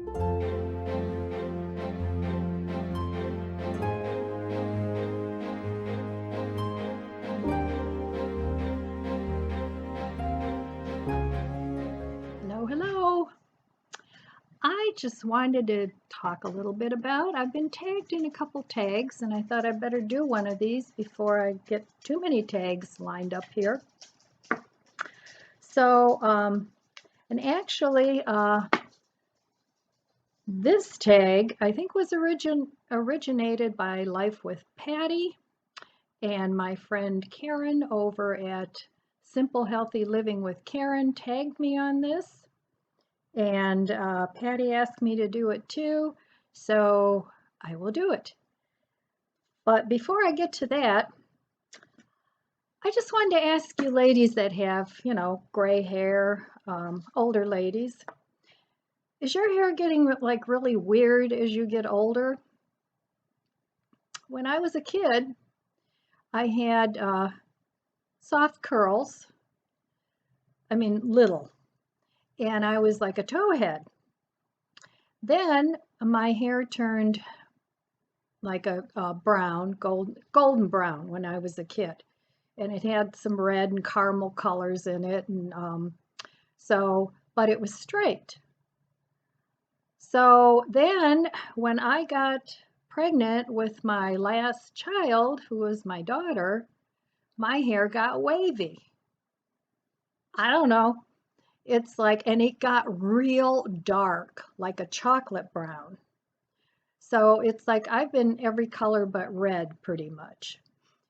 Hello, hello. I just wanted to talk a little bit about, I've been tagged in a couple tags, and I thought I'd better do one of these before I get too many tags lined up here. So, and actually, this tag, I think, was originated by Life with Patti, and my friend Karen over at Simple Healthy Living with Karen tagged me on this. And Patti asked me to do it too, so I will do it. But before I get to that, I just wanted to ask you ladies that have, gray hair, older ladies, is your hair getting like really weird as you get older? When I was a kid, I had soft curls, I mean little, and I was like a towhead. Then my hair turned like a brown, golden brown when I was a kid. And it had some red and caramel colors in it. And but it was straight. So then when I got pregnant with my last child, who was my daughter, my hair got wavy. I don't know. It's like, and it got real dark, like a chocolate brown. So it's like I've been every color but red pretty much.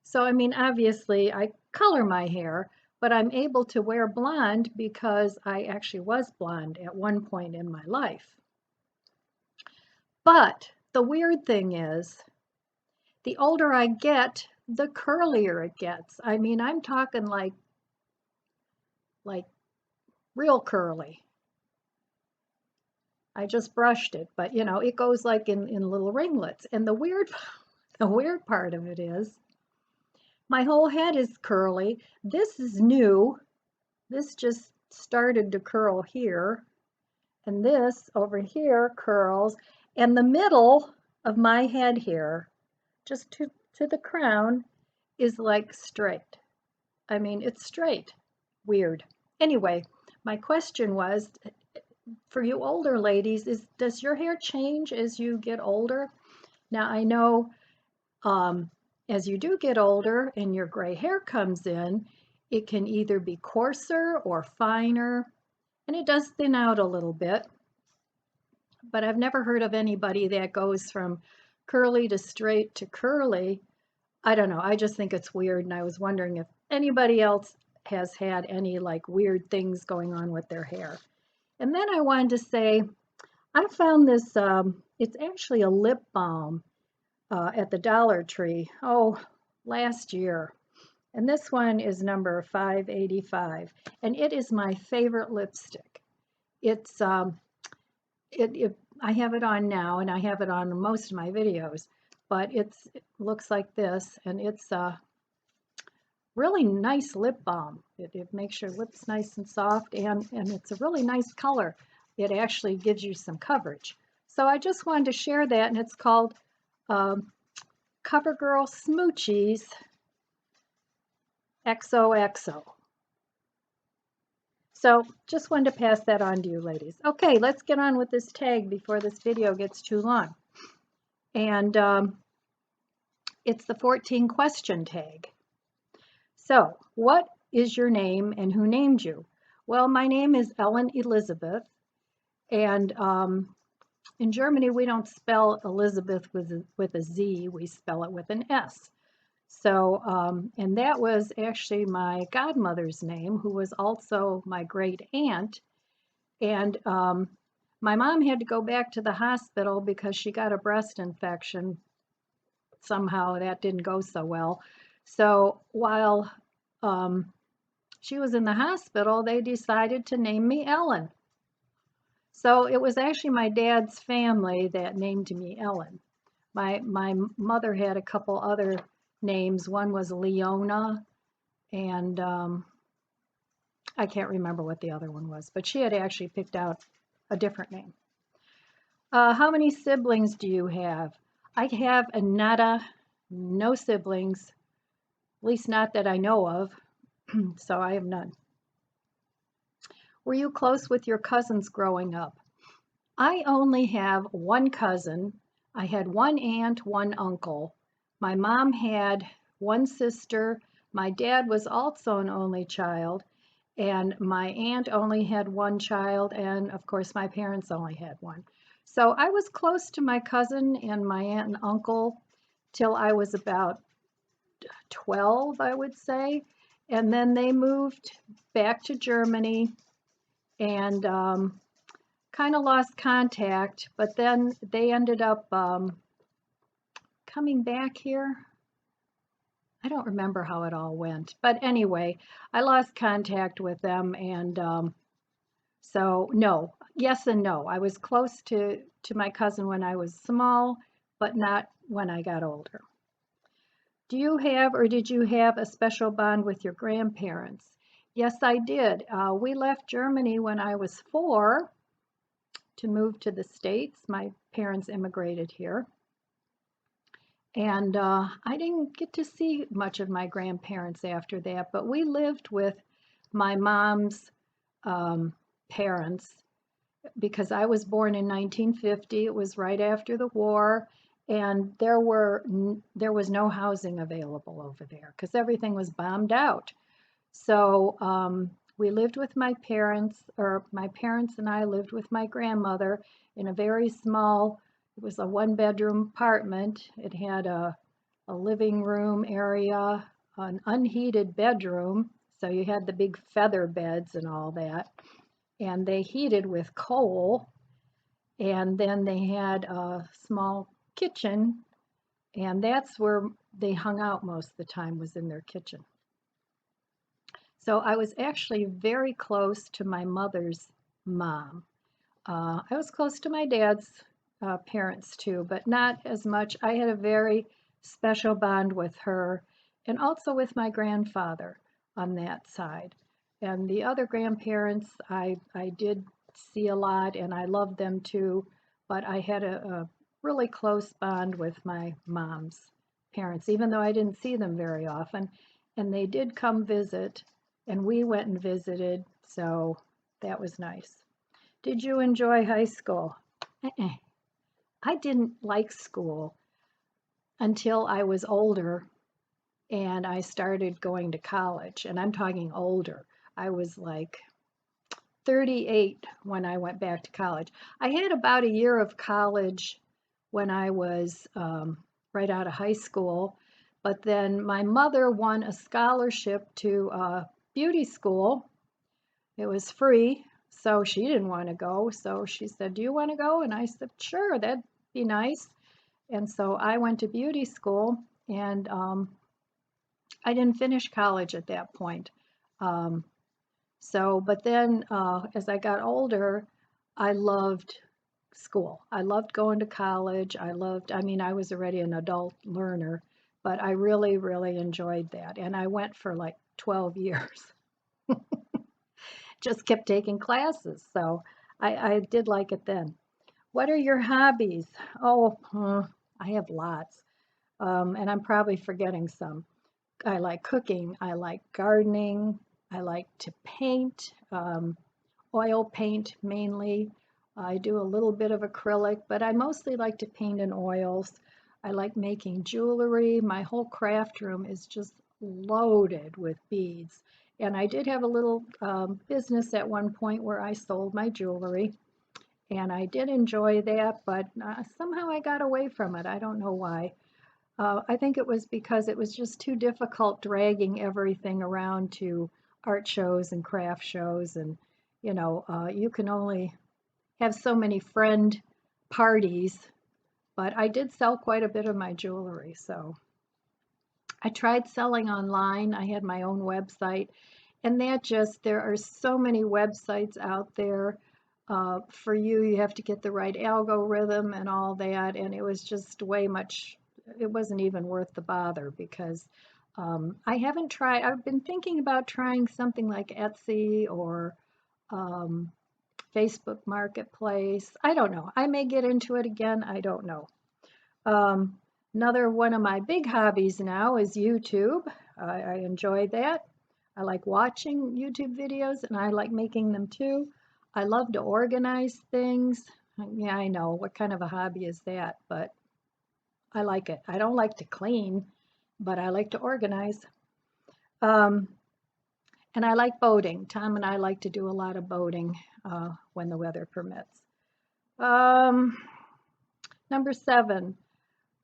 So, I mean, obviously I color my hair, but I'm able to wear blonde because I actually was blonde at one point in my life. But the weird thing is, the older I get, the curlier it gets. I mean, I'm talking like real curly. I just brushed it, but it goes like in little ringlets. And the weird part of it is my whole head is curly. This is new. This just started to curl here. And this over here curls. And the middle of my head here, just to the crown, is like straight. I mean, it's straight. Weird. Anyway, my question was, for you older ladies, does your hair change as you get older? Now, I know as you do get older and your gray hair comes in, it can either be coarser or finer, and it does thin out a little bit. But I've never heard of anybody that goes from curly to straight to curly. I don't know. I just think it's weird, and I was wondering if anybody else has had any like weird things going on with their hair. And then I wanted to say, I found this, it's actually a lip balm at the Dollar Tree, last year. And this one is number 585. And it is my favorite lipstick. It's, I have it on now, and I have it on most of my videos. But it looks like this, and it's a really nice lip balm. It makes your lips nice and soft, and it's a really nice color. It actually gives you some coverage. So I just wanted to share that, and it's called CoverGirl Smoochies XOXO. So just wanted to pass that on to you ladies. Okay, let's get on with this tag before this video gets too long. And it's the 14 question tag. So, what is your name and who named you? Well, my name is Ellen Elizabeth, and in Germany we don't spell Elizabeth with a Z, we spell it with an S. So, and that was actually my godmother's name, who was also my great aunt, and my mom had to go back to the hospital because she got a breast infection. Somehow that didn't go so well. So while she was in the hospital, they decided to name me Ellen. So it was actually my dad's family that named me Ellen. My mother had a couple other names. One was Leona, and I can't remember what the other one was, but she had actually picked out a different name. How many siblings do you have? I have a nada, no siblings, at least not that I know of, so I have none. Were you close with your cousins growing up? I only have one cousin. I had one aunt, one uncle. My mom had one sister. My dad was also an only child, and my aunt only had one child, and of course, my parents only had one. So I was close to my cousin and my aunt and uncle till I was about 12, I would say. And then they moved back to Germany and kind of lost contact, but then they ended up coming back here. I don't remember how it all went, but anyway, I lost contact with them, and so no, yes and no. I was close to my cousin when I was small, but not when I got older. Do you have or did you have a special bond with your grandparents? Yes, I did. We left Germany when I was 4 to move to the States. My parents immigrated here. And I didn't get to see much of my grandparents after that, but we lived with my mom's um, parents because I was born in 1950. It was right after the war, and there was no housing available over there because everything was bombed out. So we lived with my parents, or my parents and I lived with my grandmother in a very small, it was a 1 bedroom apartment. It had a living room area, an unheated bedroom. So you had the big feather beds and all that. And they heated with coal. And then they had a small kitchen. And that's where they hung out most of the time, was in their kitchen. So I was actually very close to my mother's mom. I was close to my dad's parents too, but not as much. I had a very special bond with her and also with my grandfather on that side. And the other grandparents, I did see a lot and I loved them too, but I had a really close bond with my mom's parents, even though I didn't see them very often. And they did come visit, and we went and visited, so that was nice. Did you enjoy high school? Uh-uh. I didn't like school until I was older and I started going to college. And I'm talking older. I was like 38 when I went back to college. I had about a year of college when I was right out of high school, but then my mother won a scholarship to beauty school. It was free, so she didn't want to go. So she said, "Do you want to go?" And I said, "Sure, that'd be nice." And so I went to beauty school, and I didn't finish college at that point. Um, but then as I got older, I loved school. I loved going to college. I mean, I was already an adult learner, but I really, really enjoyed that. And I went for like 12 years. Just kept taking classes. So I did like it then. What are your hobbies? Oh, I have lots. And I'm probably forgetting some. I like cooking. I like gardening. I like to paint, oil paint mainly. I do a little bit of acrylic, but I mostly like to paint in oils. I like making jewelry. My whole craft room is just loaded with beads. And I did have a little business at one point where I sold my jewelry. And I did enjoy that, but somehow I got away from it. I don't know why. I think it was because it was just too difficult dragging everything around to art shows and craft shows. And, you can only have so many friend parties, but I did sell quite a bit of my jewelry. So I tried selling online. I had my own website, and there are so many websites out there. For you, you have to get the right algorithm and all that, and it was just it wasn't even worth the bother because I've been thinking about trying something like Etsy or um, Facebook Marketplace. I don't know. I may get into it again. I don't know. Another one of my big hobbies now is YouTube. I enjoy that. I like watching YouTube videos and I like making them too. I love to organize things. Yeah, I know. What kind of a hobby is that? But I like it. I don't like to clean, but I like to organize. Um, and I like boating. Tom and I like to do a lot of boating when the weather permits. Um, Number 7,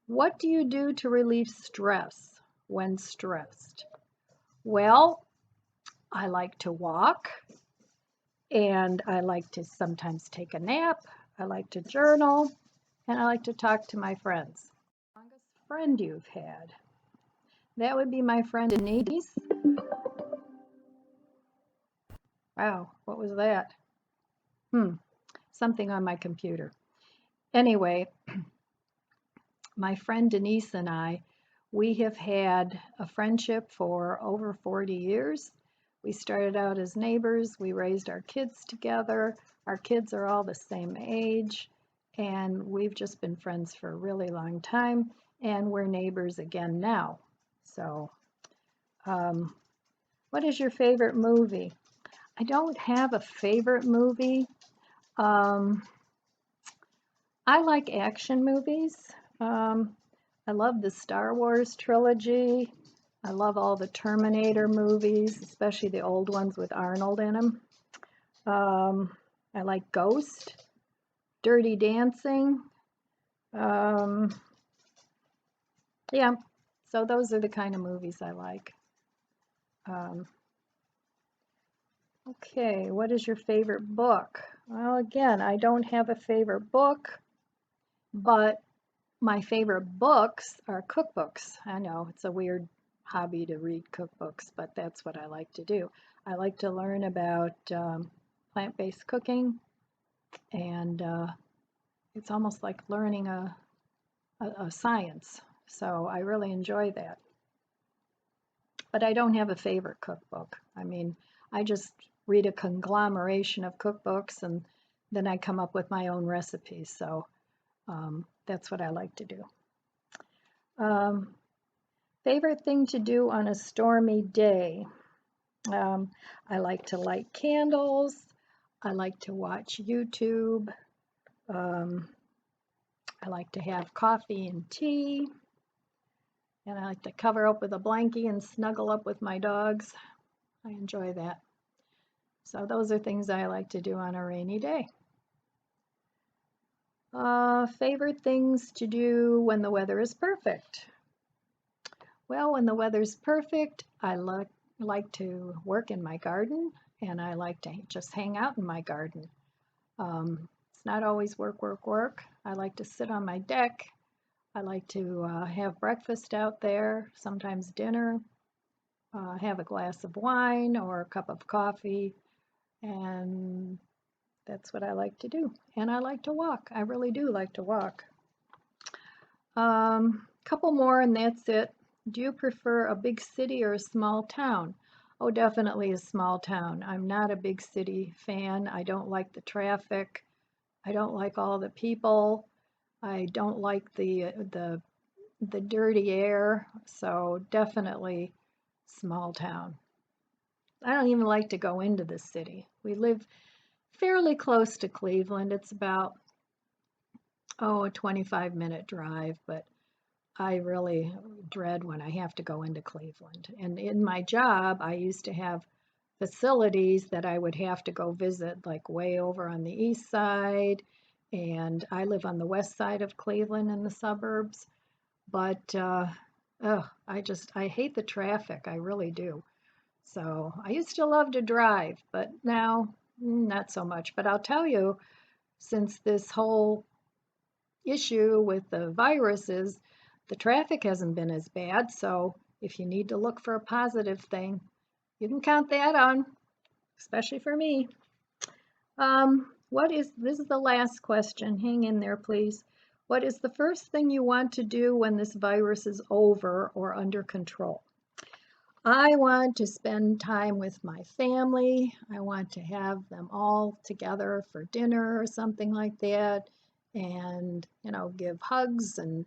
what do you do to relieve stress when stressed? Well, I like to walk and I like to sometimes take a nap. I like to journal and I like to talk to my friends. Longest friend you've had? That would be my friend Denise. Wow, what was that? Something on my computer. Anyway, my friend Denise and we have had a friendship for over 40 years. We started out as neighbors. We raised our kids together. Our kids are all the same age, and we've just been friends for a really long time, and we're neighbors again now. So, what is your favorite movie? I don't have a favorite movie. Um, I like action movies. I love the Star Wars trilogy. I love all the Terminator movies, especially the old ones with Arnold in them. I like Ghost, Dirty Dancing. Yeah, so those are the kind of movies I like. Okay, what is your favorite book? Well, again, I don't have a favorite book, but my favorite books are cookbooks. I know it's a weird hobby to read cookbooks, but that's what I like to do. I like to learn about plant-based cooking, and it's almost like learning a science. So I really enjoy that. But I don't have a favorite cookbook. I mean, I just read a conglomeration of cookbooks and then I come up with my own recipes. So that's what I like to do. Favorite thing to do on a stormy day? I like to light candles. I like to watch YouTube. I like to have coffee and tea. And I like to cover up with a blankie and snuggle up with my dogs. I enjoy that. So those are things I like to do on a rainy day. Favorite things to do when the weather is perfect? Well, when the weather's perfect, I like to work in my garden and I like to just hang out in my garden. It's not always work, work, work. I like to sit on my deck. I like to have breakfast out there, sometimes dinner, have a glass of wine or a cup of coffee, and that's what I like to do. And I like to walk. I really do like to walk. Couple more and that's it. Do you prefer a big city or a small town? Oh, definitely a small town. I'm not a big city fan. I don't like the traffic. I don't like all the people. I don't like the dirty air. So definitely small town. I don't even like to go into the city. We live fairly close to Cleveland. It's about, a 25-minute drive, but I really dread when I have to go into Cleveland. And in my job, I used to have facilities that I would have to go visit, like way over on the east side. And I live on the west side of Cleveland in the suburbs. But I hate the traffic. I really do. So I used to love to drive, but now not so much. But I'll tell you, since this whole issue with the viruses, the traffic hasn't been as bad. So if you need to look for a positive thing, you can count that on, especially for me. This is the last question. Hang in there, please. What is the first thing you want to do when this virus is over or under control? I want to spend time with my family. I want to have them all together for dinner or something like that, and give hugs and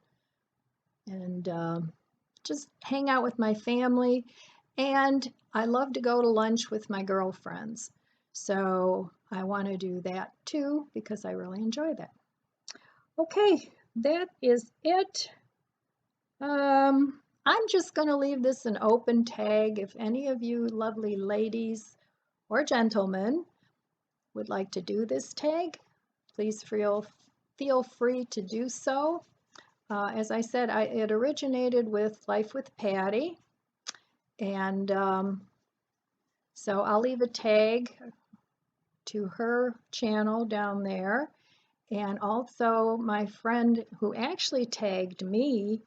just hang out with my family. And I love to go to lunch with my girlfriends. So I want to do that too because I really enjoy that. Okay, that is it. I'm just going to leave this an open tag. If any of you lovely ladies or gentlemen would like to do this tag, please feel free to do so. As I said, it originated with Life with Patti, and so I'll leave a tag to her channel down there. And also my friend who actually tagged me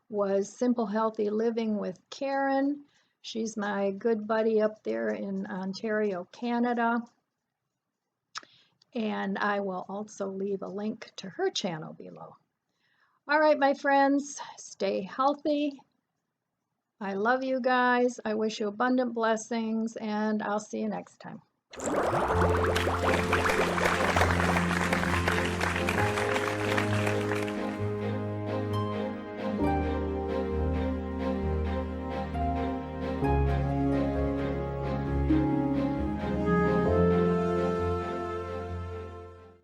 was Simple Healthy Living with Karen. She's my good buddy up there in Ontario, Canada. And I will also leave a link to her channel below. All right, my friends, stay healthy. I love you guys. I wish you abundant blessings, and I'll see you next time.